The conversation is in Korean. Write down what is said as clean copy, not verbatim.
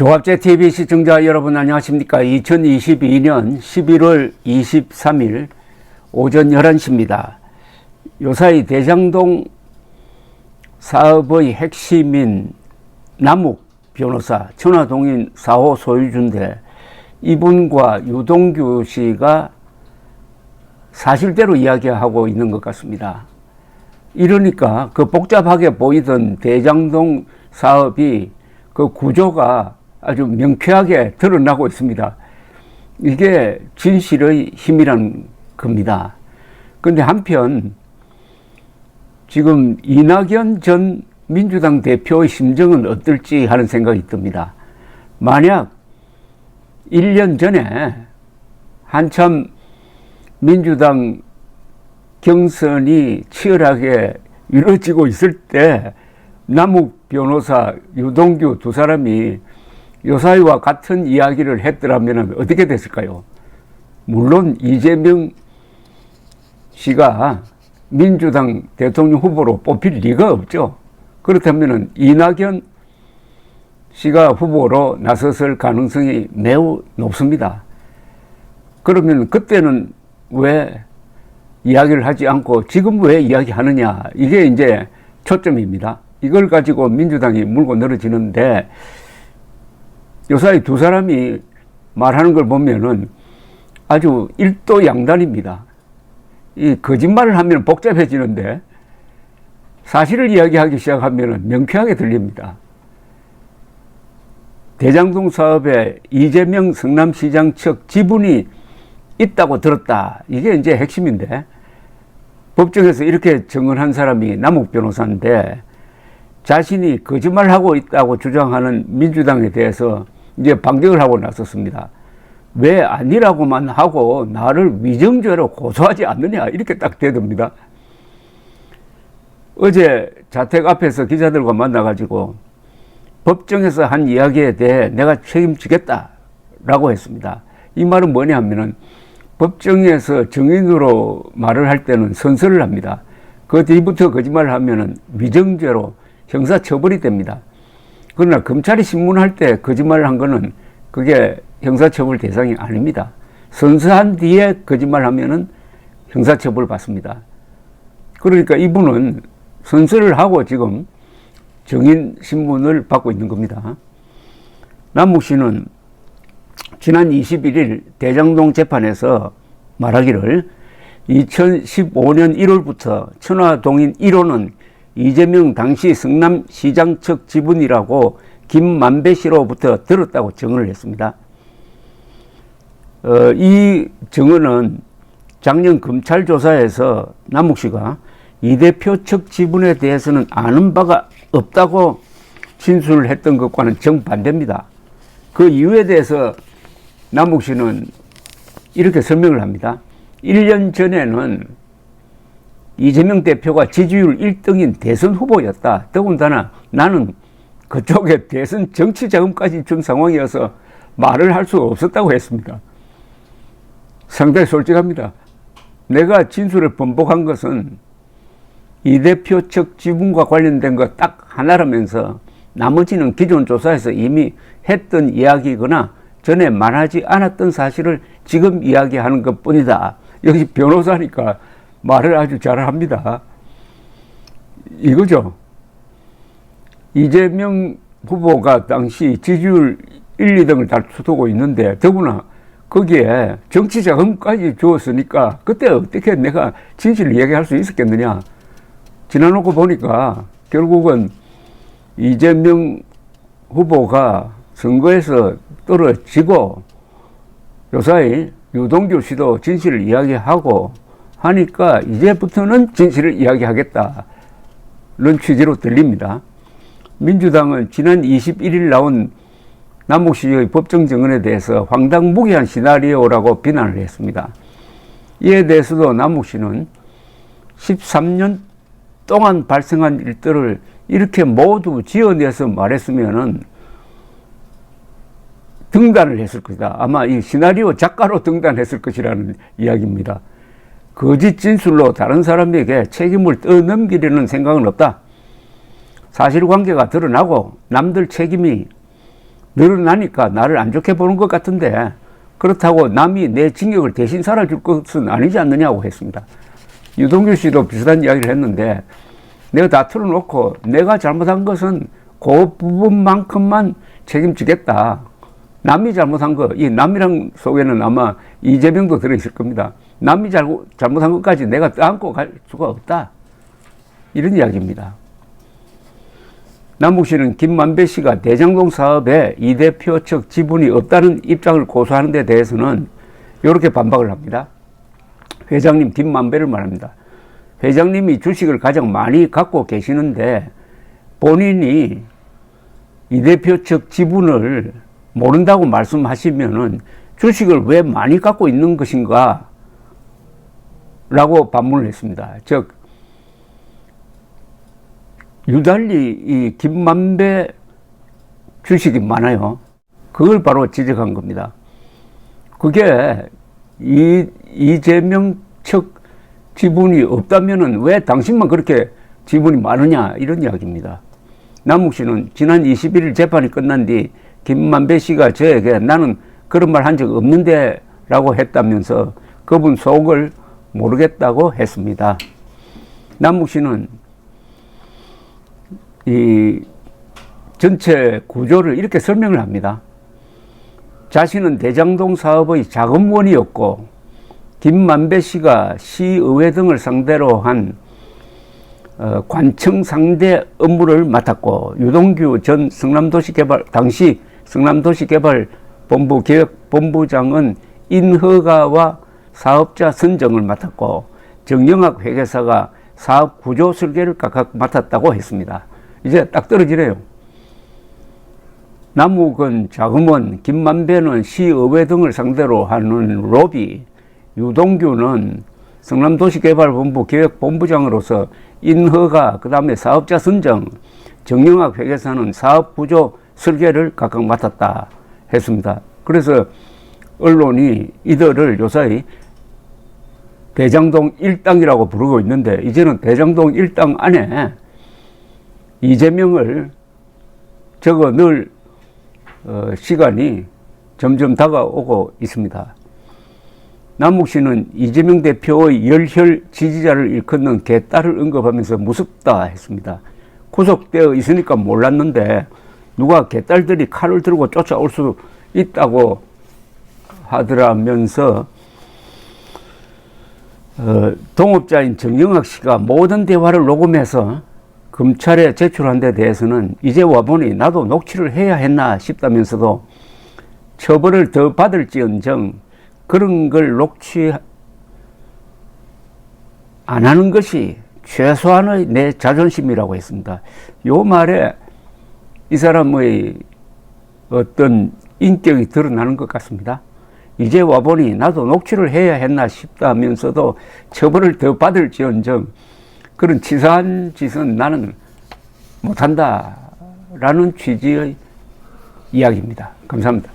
조합제TV 시청자 여러분 안녕하십니까. 2022년 11월 23일 오전 11시입니다. 요사이 대장동 사업의 핵심인 남욱 변호사, 천화동인 4호 소유주인데 이분과 유동규 씨가 사실대로 이야기하고 있는 것 같습니다. 이러니까 그 복잡하게 보이던 대장동 사업이 그 구조가 아주 명쾌하게 드러나고 있습니다. 이게 진실의 힘이란 겁니다. 그런데 한편 지금 이낙연 전 민주당 대표의 심정은 어떨지 하는 생각이 듭니다. 만약 1년 전에 한참 민주당 경선이 치열하게 이루어지고 있을 때 남욱 변호사, 유동규 두 사람이 요사이와 같은 이야기를 했더라면 어떻게 됐을까요? 물론 이재명 씨가 민주당 대통령 후보로 뽑힐 리가 없죠. 그렇다면 이낙연 씨가 후보로 나섰을 가능성이 매우 높습니다. 그러면 그때는 왜 이야기를 하지 않고 지금 왜 이야기하느냐, 이게 이제 초점입니다. 이걸 가지고 민주당이 물고 늘어지는데 요사이 두 사람이 말하는 걸 보면은 아주 일도양단입니다. 이 거짓말을 하면 복잡해지는데 사실을 이야기하기 시작하면 명쾌하게 들립니다. 대장동 사업에 이재명 성남시장 측 지분이 있다고 들었다. 이게 이제 핵심인데 법정에서 이렇게 증언한 사람이 남욱 변호사인데 자신이 거짓말하고 있다고 주장하는 민주당에 대해서 이제 반격을 하고 나섰습니다. 왜 아니라고만 하고 나를 위정죄로 고소하지 않느냐, 이렇게 딱 대듭니다. 어제 자택 앞에서 기자들과 만나가지고 법정에서 한 이야기에 대해 내가 책임지겠다라고 했습니다. 이 말은 뭐냐 하면은 법정에서 증인으로 말을 할 때는 선서를 합니다. 그 뒤부터 거짓말을 하면은 위정죄로 형사처벌이 됩니다. 그러나 검찰이 신문할 때 거짓말을 한 거는 그게 형사처벌 대상이 아닙니다. 선서한 뒤에 거짓말 하면은 형사처벌 받습니다. 그러니까 이분은 선서를 하고 지금 증인 신문을 받고 있는 겁니다. 남욱 씨는 지난 21일 대장동 재판에서 말하기를 2015년 1월부터 천화동인 1호는 이재명 당시 성남시장 측 지분이라고 김만배 씨로부터 들었다고 증언을 했습니다. 이 증언은 작년 검찰 조사에서 남욱 씨가 이 대표 측 지분에 대해서는 아는 바가 없다고 진술을 했던 것과는 정반대입니다. 그 이유에 대해서 남욱 씨는 이렇게 설명을 합니다. 1년 전에는 이재명 대표가 지지율 1등인 대선 후보였다. 더군다나 나는 그쪽에 대선 정치 자금까지 준 상황이어서 말을 할 수 없었다고 했습니다. 상당히 솔직합니다. 내가 진술을 번복한 것은 이 대표 측 지분과 관련된 것 딱 하나라면서 나머지는 기존 조사에서 이미 했던 이야기거나 전에 말하지 않았던 사실을 지금 이야기하는 것 뿐이다. 역시 변호사니까 말을 아주 잘합니다. 이거죠. 이재명 후보가 당시 지지율 1, 2등을 다투고 있는데 더구나 거기에 정치자금까지 주었으니까 그때 어떻게 내가 진실을 얘기할 수 있었겠느냐. 지나놓고 보니까 결국은 이재명 후보가 선거에서 떨어지고 요사이 유동규 씨도 진실을 이야기하고 하니까 이제부터는 진실을 이야기하겠다는 취지로 들립니다. 민주당은 지난 21일 나온 남욱 씨의 법정 증언에 대해서 황당무계한 시나리오라고 비난을 했습니다. 이에 대해서도 남욱 씨는 13년 동안 발생한 일들을 이렇게 모두 지어내서 말했으면은 등단을 했을 것이다. 아마 이 시나리오 작가로 등단했을 것이라는 이야기입니다. 거짓 진술로 다른 사람에게 책임을 떠넘기려는 생각은 없다. 사실관계가 드러나고 남들 책임이 늘어나니까 나를 안 좋게 보는 것 같은데 그렇다고 남이 내 징역을 대신 살아줄 것은 아니지 않느냐고 했습니다. 유동규 씨도 비슷한 이야기를 했는데 내가 다 틀어놓고 내가 잘못한 것은 그 부분만큼만 책임지겠다. 남이 잘못한 거, 이 남이랑 속에는 아마 이재명도 들어있을 겁니다. 남이 잘못한 것까지 내가 떠안고 갈 수가 없다. 이런 이야기입니다. 남욱 씨는 김만배 씨가 대장동 사업에 이 대표 측 지분이 없다는 입장을 고수하는 데 대해서는 이렇게 반박을 합니다. 회장님 김만배를 말합니다. 회장님이 주식을 가장 많이 갖고 계시는데 본인이 이 대표 측 지분을 모른다고 말씀하시면은 주식을 왜 많이 갖고 있는 것인가? 라고 반문을 했습니다. 즉, 유달리 이 김만배 주식이 많아요. 그걸 바로 지적한 겁니다. 그게 이재명 측 지분이 없다면은 왜 당신만 그렇게 지분이 많으냐? 이런 이야기입니다. 남욱 씨는 지난 21일 재판이 끝난 뒤 김만배 씨가 저에게 나는 그런 말 한 적 없는데 라고 했다면서 그분 속을 모르겠다고 했습니다. 남욱 씨는 이 전체 구조를 이렇게 설명을 합니다. 자신은 대장동 사업의 자금원이었고 김만배 씨가 시의회 등을 상대로 한 관청 상대 업무를 맡았고 유동규 전 당시 성남도시개발본부 기획본부장은 인허가와 사업자 선정을 맡았고 정영학 회계사가 사업 구조 설계를 각각 맡았다고 했습니다. 이제 딱 떨어지네요. 남욱은 자금원, 김만배는 시의회 등을 상대로 하는 로비, 유동규는 성남도시개발본부 기획본부장으로서 인허가, 그 다음에 사업자 선정, 정영학 회계사는 사업 구조 설계를 각각 맡았다 했습니다. 그래서 언론이 이들을 요사이 대장동 1당이라고 부르고 있는데 이제는 대장동 1당 안에 이재명을 적어 넣을 시간이 점점 다가오고 있습니다. 남욱 씨는 이재명 대표의 열혈 지지자를 일컫는 개딸을 언급하면서 무섭다 했습니다. 구속되어 있으니까 몰랐는데 누가 개딸들이 칼을 들고 쫓아올 수 있다고 하더라면서 동업자인 정영학 씨가 모든 대화를 녹음해서 검찰에 제출한 데 대해서는 이제 와보니 나도 녹취를 해야 했나 싶다면서도 처벌을 더 받을지언정 그런 걸 녹취 안 하는 것이 최소한의 내 자존심이라고 했습니다. 요 말에 이 사람의 어떤 인격이 드러나는 것 같습니다. 이제 와보니 나도 녹취를 해야 했나 싶다면서도 처벌을 더 받을지언정 그런 치사한 짓은 나는 못한다 라는 취지의 이야기입니다. 감사합니다.